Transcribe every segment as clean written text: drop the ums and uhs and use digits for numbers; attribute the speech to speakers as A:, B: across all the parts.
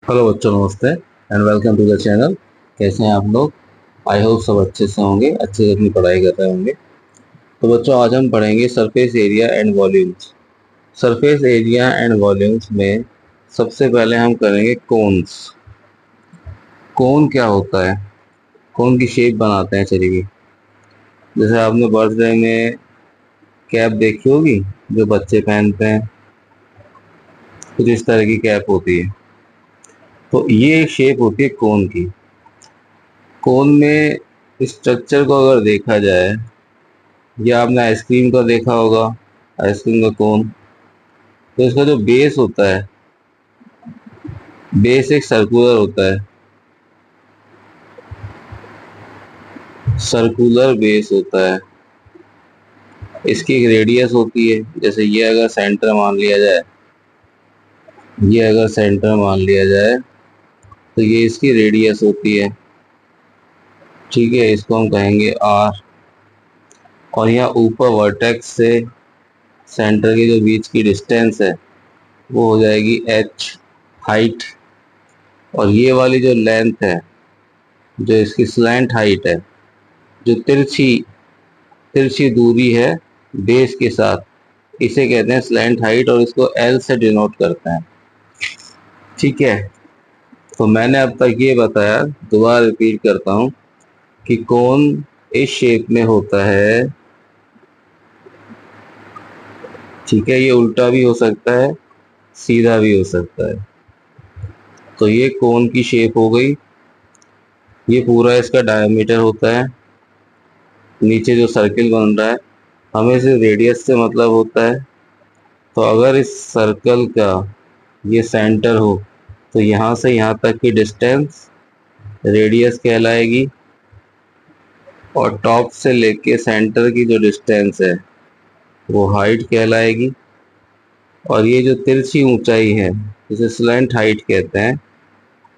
A: Hello बच्चों, नमस्ते and welcome to the channel. कैसे हैं आप लोग? आई होप सब अच्छे से होंगे, अच्छे से अपनी पढ़ाई कर रहे होंगे। तो बच्चों, आज हम पढ़ेंगे surface area and volumes. Surface area and volumes में सबसे पहले हम करेंगे कोन्स। कोन क्या होता है? कोन की शेप बनाते हैं, चलिए। जैसे आपने बर्थडे में कैप देखी होगी जो बच्चे पहनते हैं, कुछ इस तरह की कैप होती है। तो ये एक शेप होती है कोन की। कोन में स्ट्रक्चर को अगर देखा जाए, या आपने आइसक्रीम का देखा होगा, आइसक्रीम का कोन। तो इसका जो बेस होता है, बेस एक सर्कुलर होता है, सर्कुलर बेस होता है। इसकी एक रेडियस होती है। जैसे ये अगर सेंटर मान लिया जाए, ये अगर सेंटर मान लिया जाए तो ये इसकी रेडियस होती है। ठीक है, इसको हम कहेंगे आर। और यहाँ ऊपर वर्टेक्स से सेंटर के जो बीच की डिस्टेंस है वो हो जाएगी एच, हाइट। और ये वाली जो लेंथ है, जो इसकी स्लैंट हाइट है, जो तिरछी तिरछी दूरी है बेस के साथ, इसे कहते हैं स्लैंट हाइट, और इसको एल से डिनोट करते हैं। ठीक है, तो मैंने अब तक ये बताया, दोबारा रिपीट करता हूँ कि कोन इस शेप में होता है। ठीक है, ये उल्टा भी हो सकता है, सीधा भी हो सकता है। तो ये कोन की शेप हो गई। ये पूरा इसका डायमीटर होता है। नीचे जो सर्किल बन रहा है, हमें सिर्फ रेडियस से मतलब होता है। तो अगर इस सर्कल का ये सेंटर हो तो यहाँ से यहाँ तक की डिस्टेंस रेडियस कहलाएगी, और टॉप से लेके सेंटर की जो डिस्टेंस है वो हाइट कहलाएगी। और ये जो तिरछी ऊंचाई है, जिसे स्लैंट हाइट कहते हैं,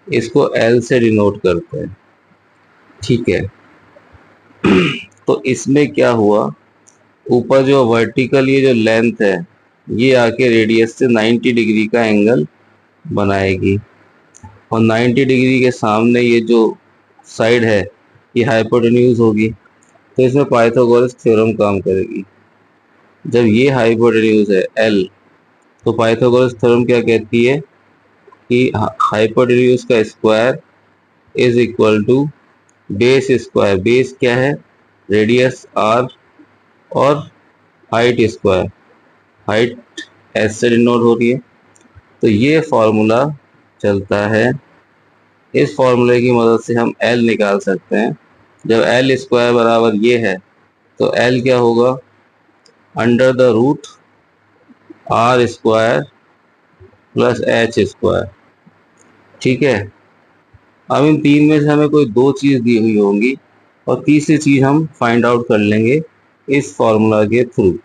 A: इसको एल से डिनोट करते हैं। ठीक है, तो इसमें क्या हुआ, ऊपर जो वर्टिकल ये जो लेंथ है, ये आके रेडियस से 90 डिग्री का एंगल बनाएगी। और 90 डिग्री के सामने ये जो साइड है, ये हाइपोटेन्यूज होगी। तो इसमें पाइथागोरस थ्योरम काम करेगी। जब ये हाइपोटेन्यूज है एल, तो पाइथागोरस थ्योरम क्या कहती है कि हाइपोटेन्यूज का square is equal to base square. Base क्या है? रेडियस आर, और हाइट स्क्वायर। हाइट एस से डिनोट हो रही है। तो ये फॉर्मूला चलता है। इस फॉर्मूले की मदद से हम एल निकाल सकते हैं। जब एल स्क्वायर बराबर ये है, तो एल क्या होगा? Under the root R square plus H square. ठीक है, अब इन तीन में से हमें कोई दो चीज दी हुई होंगी, और तीसरी चीज हम फाइंड आउट कर लेंगे इस फॉर्मूला के थ्रू।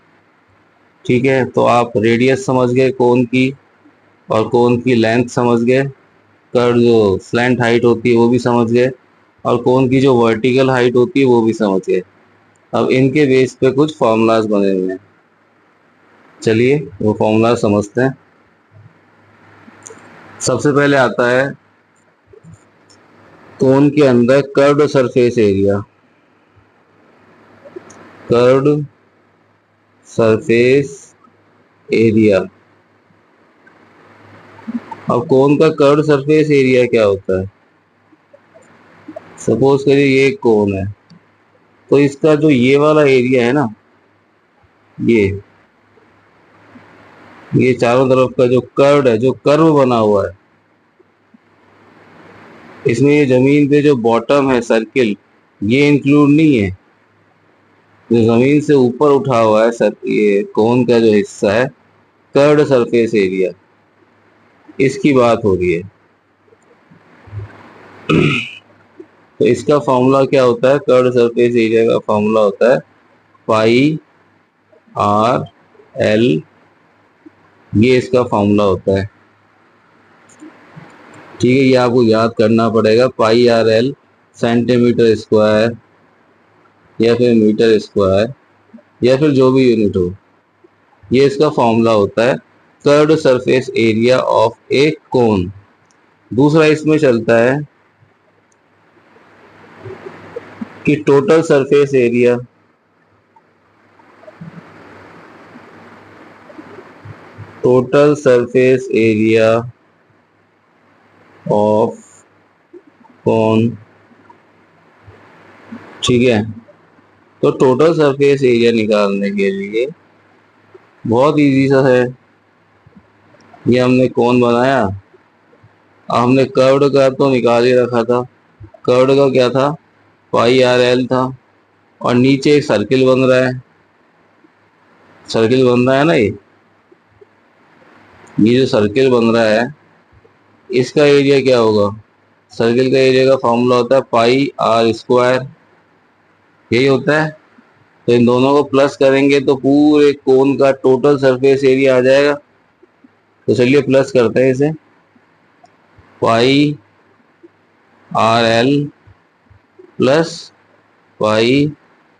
A: ठीक है, तो आप रेडियस समझ गए कोन की, और कोन की लेंथ समझ गए, कर्व जो स्लैंट हाइट होती है वो भी समझ गए, और कोन की जो वर्टिकल हाइट होती है वो भी समझ गए। अब इनके बेस पे कुछ फॉर्मूलाज बने हुए हैं, चलिए वो फॉर्मूला समझते हैं। सबसे पहले आता है कोन के अंदर curved surface area. Curved surface area. अब कोन का कर्व्ड सरफेस एरिया क्या होता है? सपोज करिए ये एक कोन है, तो इसका जो ये वाला एरिया है ना, ये चारों तरफ का जो कर्व है, जो कर्व बना हुआ है, इसमें ये जमीन पे जो बॉटम है सर्किल, ये इंक्लूड नहीं है। जो जमीन से ऊपर उठा हुआ है सर, ये कोन का जो हिस्सा है, कर्व्ड सरफेस एरिया, इसकी बात हो रही है। तो इसका फॉर्मूला क्या होता है? कर्व्ड सरफेस एरिया का फॉर्मूला होता है पाई आर एल। ये इसका फॉर्मूला होता है। ठीक है, ये आपको याद करना पड़ेगा। पाई आर एल सेंटीमीटर स्क्वायर, या फिर मीटर स्क्वायर, या फिर जो भी यूनिट हो, ये इसका फॉर्मूला होता है curved surface area of a कोन। दूसरा इसमें चलता है कि टोटल सरफेस एरिया ऑफ कौन, ठीक है। तो टोटल सरफेस एरिया निकालने के लिए बहुत इजी सा है। ये हमने कौन बनाया, हमने कर्व्ड का तो निकाल ही रखा था। कर्व्ड का क्या था, पाई आर एल था। और नीचे एक सर्किल बन रहा है, सर्किल बन रहा है ना, ये जो सर्किल बन रहा है इसका एरिया क्या होगा। सर्किल का एरिया का फॉर्मूला होता है पाई आर स्क्वायर, यही होता है। तो इन दोनों को प्लस करेंगे तो पूरे कोन का टोटल सरफेस एरिया आ जाएगा। तो चलिए प्लस करते हैं इसे, pi are l plus pi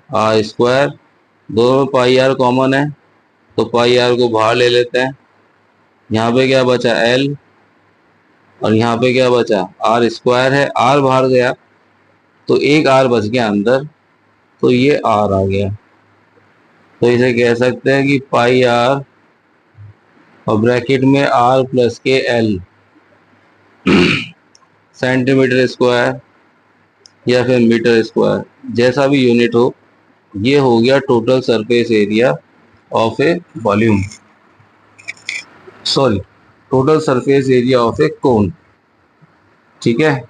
A: r square, दोनों में पाई आर कॉमन है तो पाई आर को बाहर ले लेते हैं। यहाँ पे क्या बचा एल, और यहाँ पे क्या बचा आर स्क्वायर है, आर बाहर गया तो एक आर बच गया अंदर, तो ये आर आ गया। तो इसे कह सकते हैं कि पाई आर और ब्रैकेट में आर प्लस के एल सेंटीमीटर स्क्वायर या फिर मीटर स्क्वायर, जैसा भी यूनिट हो, ये हो गया total surface area of a volume, sorry total surface area of a cone. ठीक है,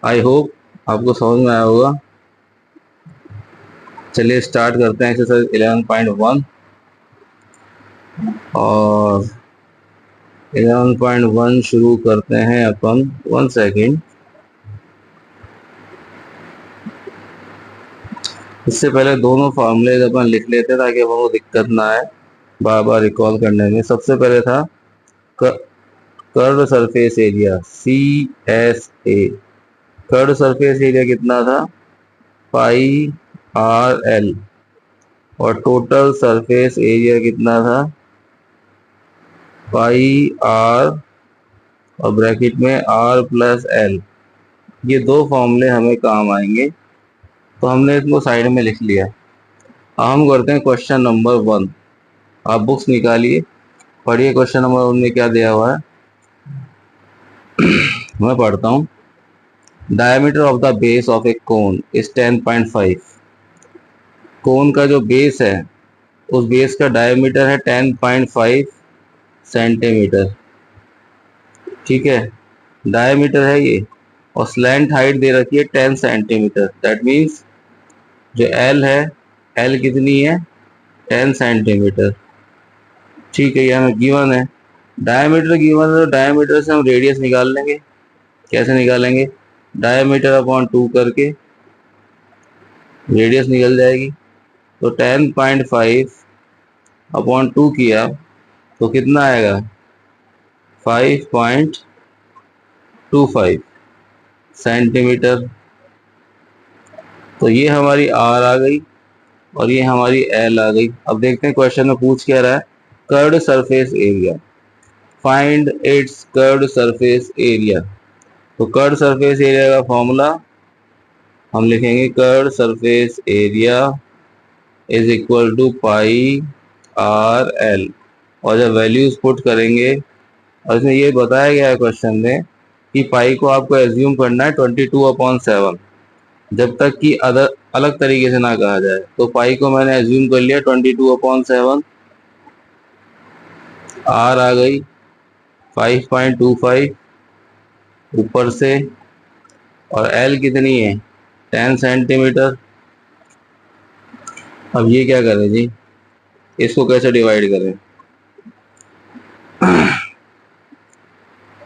A: आई होप आपको समझ में आया होगा। चलिए स्टार्ट करते हैं एक्सरसाइज 11.1 और 11.1 शुरू करते हैं अपन। 1 सेकेंड, इससे पहले दोनों फॉर्मूले अपन लिख लेते हैं ताकि अपन को दिक्कत ना आए बार बार रिकॉल करने में। सबसे पहले था curve surface area C S A, curve surface area कितना था पाई आर एल, और टोटल सरफेस एरिया कितना था पाई आर और ब्रैकेट में आर प्लस एल। ये दो फॉर्मूले हमें काम आएंगे तो हमने इसको साइड में लिख लिया। अब हम करते हैं क्वेश्चन नंबर 1। आप बुक्स निकालिए, पढ़िए क्वेश्चन नंबर 1 में क्या दिया हुआ है। मैं पढ़ता हूँ। Diameter of the base of a cone is 10.5। कोन का जो बेस है उस बेस का डायमीटर है 10.5 सेंटीमीटर। ठीक है, डायमीटर है ये, और स्लैंट हाइट दे रखी है 10 सेंटीमीटर। दैट मीन्स जो एल है, एल कितनी है 10 सेंटीमीटर। ठीक है, ये हमें गिवन है। डायमीटर गिवन है तो डायमीटर से हम रेडियस निकाल लेंगे। कैसे निकालेंगे, डायमीटर अपॉन 2 करके रेडियस निकल जाएगी। तो 10.5 अपॉन 2 किया तो कितना आएगा 5.25 सेंटीमीटर। तो ये हमारी आर आ गई और ये हमारी एल आ गई। अब देखते हैं क्वेश्चन में पूछ क्या रहा है। Curved surface area, find its curved surface area. तो कर्व्ड सरफेस एरिया का फॉर्मूला हम लिखेंगे, curved surface area is equal to pi are L. और जब वैल्यूज पुट करेंगे, और इसमें ये बताया गया है क्वेश्चन में कि पाई को आपको एज्यूम करना है 22/7, जब तक कि अलग तरीके से ना कहा जाए। तो पाई को मैंने एज्यूम कर लिया 22/7, आर आ गई 5.25 ऊपर से, और एल कितनी है 10 सेंटीमीटर। अब ये क्या करें जी, इसको कैसे डिवाइड करें।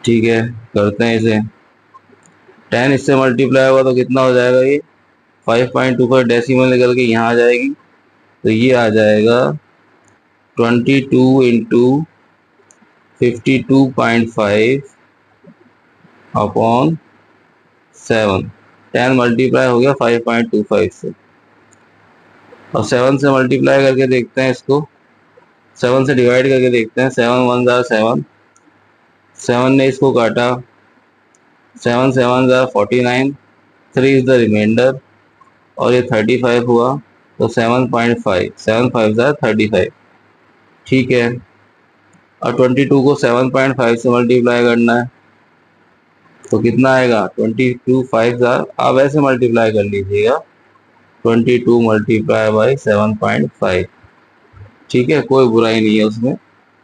A: ठीक है, करते हैं इसे। 10 इससे मल्टीप्लाई होगा तो कितना हो जाएगा, ये 5.25 डेसिमल निकल के यहाँ आ जाएगी। तो ये आ जाएगा 22 इंटू 52.5 अपॉन 7। 10 मल्टीप्लाई हो गया 5.25 से, और 7 से मल्टीप्लाई करके देखते हैं इसको, 7 से डिवाइड करके देखते हैं। 7 1 जार 7, 7 ने इसको काटा 7 7 ज़ा 49, 3 इज द रिमाइंडर, और ये 35 हुआ, तो 7.5, 7 5 ज़ा 35। ठीक है, और 22 को 7.5 से मल्टीप्लाई करना है, तो कितना आएगा? 22 5 ज़ा, आप ऐसे मल्टीप्लाई कर लीजिएगा, 22 मल्टीप्लाई बाई 7.5। ठीक है, कोई बुराई नहीं है उसमें,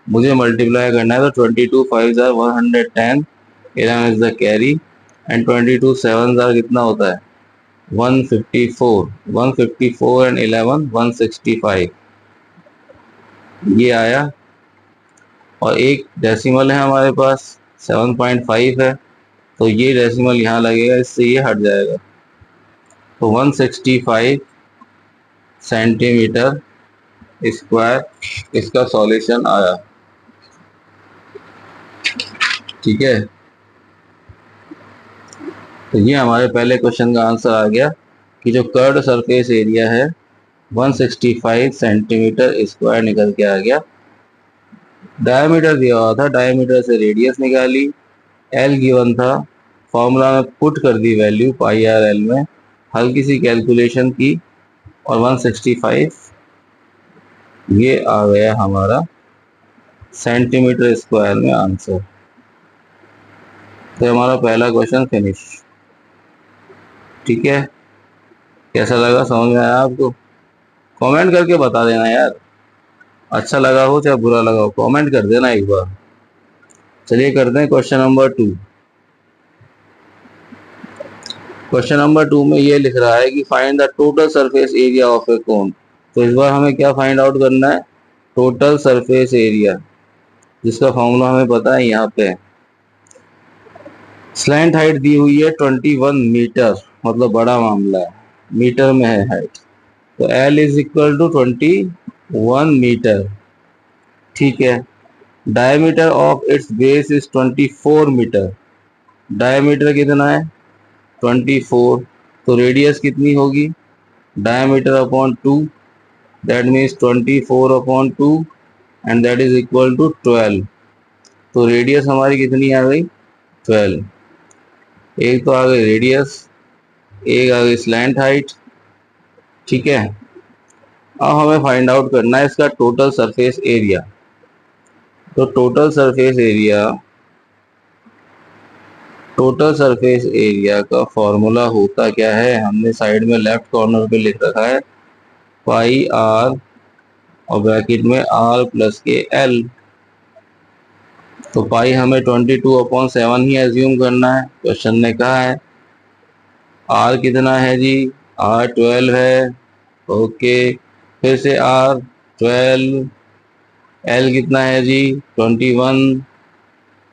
A: मुझे मल्टीप्लाई करना है। तो 22 5 ज़ार 110, 11 इज द कैरी, एंड 22 7 ज़ार कितना होता है? 154, 154 एंड 11 165, ये आया। और एक डेसिमल है हमारे पास, 7.5 है, तो ये डेसिमल यहाँ लगेगा, इससे ये हट जाएगा, तो 165 सेंटीमीटर स्क्वायर इसका सॉल्यूशन आया। ठीक है, तो ये हमारे पहले क्वेश्चन का आंसर आ गया कि जो कर्व्ड सरफेस एरिया है 165 सेंटीमीटर स्क्वायर निकल के आ गया। डायमीटर दिया हुआ था, डायमीटर से रेडियस निकाली, एल गिवन था, फॉर्मूला में पुट कर दी वैल्यू पाई आर एल में, हल्की सी कैलकुलेशन की, और 165 ये आ गया हमारा सेंटीमीटर स्क्वायर में आंसर। तो हमारा पहला क्वेश्चन फिनिश। ठीक है, कैसा लगा, समझ में आया आपको? कमेंट करके बता देना यार, अच्छा लगा हो चाहे बुरा लगा हो, कमेंट कर देना एक बार। चलिए करते हैं क्वेश्चन नंबर 2। क्वेश्चन नंबर 2 में ये लिख रहा है कि find the total surface area of a cone. तो इस बार हमें क्या फाइंड आउट करना है? टोटल सरफेस एरिया, जिसका फॉर्मूला हमें पता है यहाँ पे। स्लैंट हाइट दी हुई है 21 मीटर, मतलब बड़ा मामला है, मीटर में है हाइट, तो L is equal to 21 metre. ठीक है, diameter of its base is 24 metre, diameter कितना है? 24, तो रेडियस कितनी होगी? Diameter upon 2, that means 24 upon 2, and that is equal to 12। तो रेडियस हमारी कितनी आ गई? 12। एक तो आ गई रेडियस, एक आ गई स्लैंट हाइट। ठीक है, अब हमें फाइंड आउट करना है इसका टोटल सरफेस एरिया। तो टोटल सरफेस एरिया का फॉर्मूला होता क्या है? हमने साइड में लेफ्ट कॉर्नर पे लिख रखा है पाई आर, और ब्रैकेट में आर प्लस के एल। तो पाई हमें 22/7 ही एज्यूम करना है, क्वेश्चन ने कहा है। आर कितना है जी? आर 12 है, ओके, फिर से आर 12, एल कितना है जी? 21,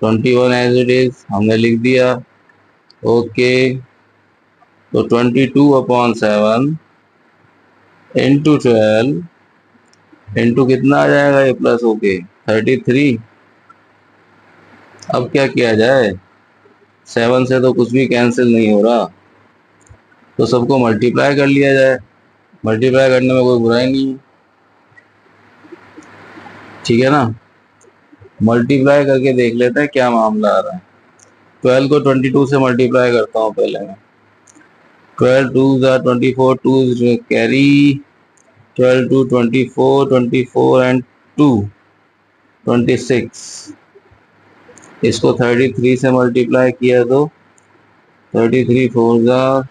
A: 21 एज इट इज हमने लिख दिया, ओके। तो 22/7 इंटू 12 इंटू कितना आ जाएगा ये प्लस होके? 33। अब क्या किया जाए, 7 से तो कुछ भी कैंसिल नहीं हो रहा, तो सबको मल्टीप्लाई कर लिया जाए, मल्टीप्लाई करने में कोई बुराई नहीं है। ठीक है ना, मल्टीप्लाई करके देख लेते हैं क्या मामला आ रहा है। 12 को 22 से मल्टीप्लाई करता हूँ पहले मैं। 12 2 24, 2 कैरी, 12 2 24, 24 एंड 2 26। इसको 33 से मल्टीप्लाई किया तो 33 4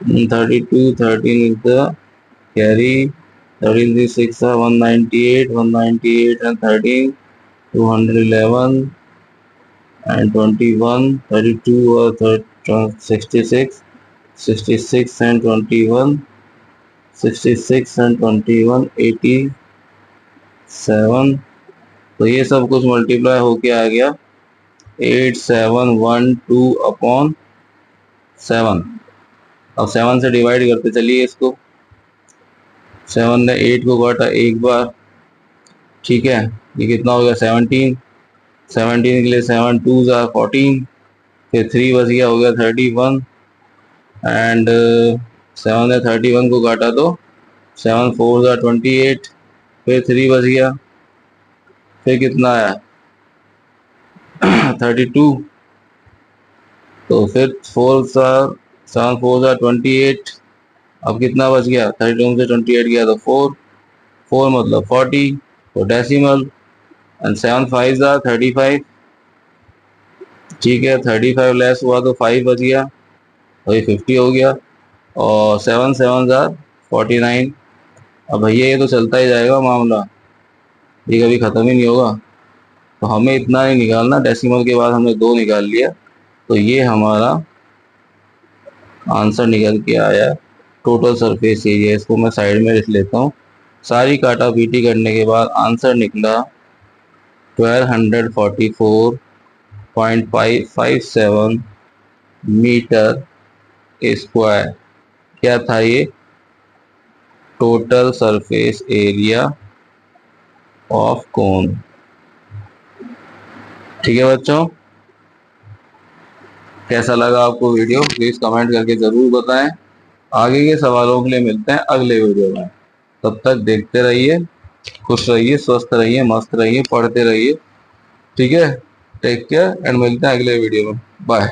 A: 32, 13 is the carry, 13 6 198, 198 and 13 211 and 21, 32 or 66, 66 and 21, 66 and 21 87। तो ये सब कुछ मल्टीप्लाई होके आ गया 8712/7। अब 7 से डिवाइड करते चलिए इसको, 7 ने 8 को काटा एक बार, ठीक है, ये कितना हो गया? 17, 17 के लिए 7 2 14, फिर 3 बच गया, हो गया 31, एंड 7 ने 31 को काटा तो 7 4 28, फिर 3 बच गया, फिर कितना आया? 32। तो फिर 4 7 4 28। अब कितना बच गया, 32 से 28 गया तो 4, 4 मतलब 40, तो डेसिमल। एंड 7 5 35। ठीक है, 35 लेस हुआ तो 5 बच गया, तो ये 50 हो गया। और 7 7 49। अब भैया ये तो चलता ही जाएगा मामला, ये कभी ख़त्म ही नहीं होगा। तो हमें इतना नहीं निकालना, डेसिमल के बाद हमने 2 निकाल लिया, तो ये हमारा आंसर निकल के आया टोटल सरफेस एरिया। इसको मैं साइड में लिख लेता हूँ। सारी काटा पीटी करने के बाद आंसर निकला 1244.557 मीटर स्क्वायर। क्या था ये, total surface area of cone. ठीक है बच्चों, कैसा लगा आपको वीडियो प्लीज कमेंट करके जरूर बताएं। आगे के सवालों के लिए मिलते हैं अगले वीडियो में। तब तक देखते रहिए, खुश रहिए, स्वस्थ रहिए, मस्त रहिए, पढ़ते रहिए। ठीक है, टेक केयर एंड मिलते हैं अगले वीडियो में। बाय।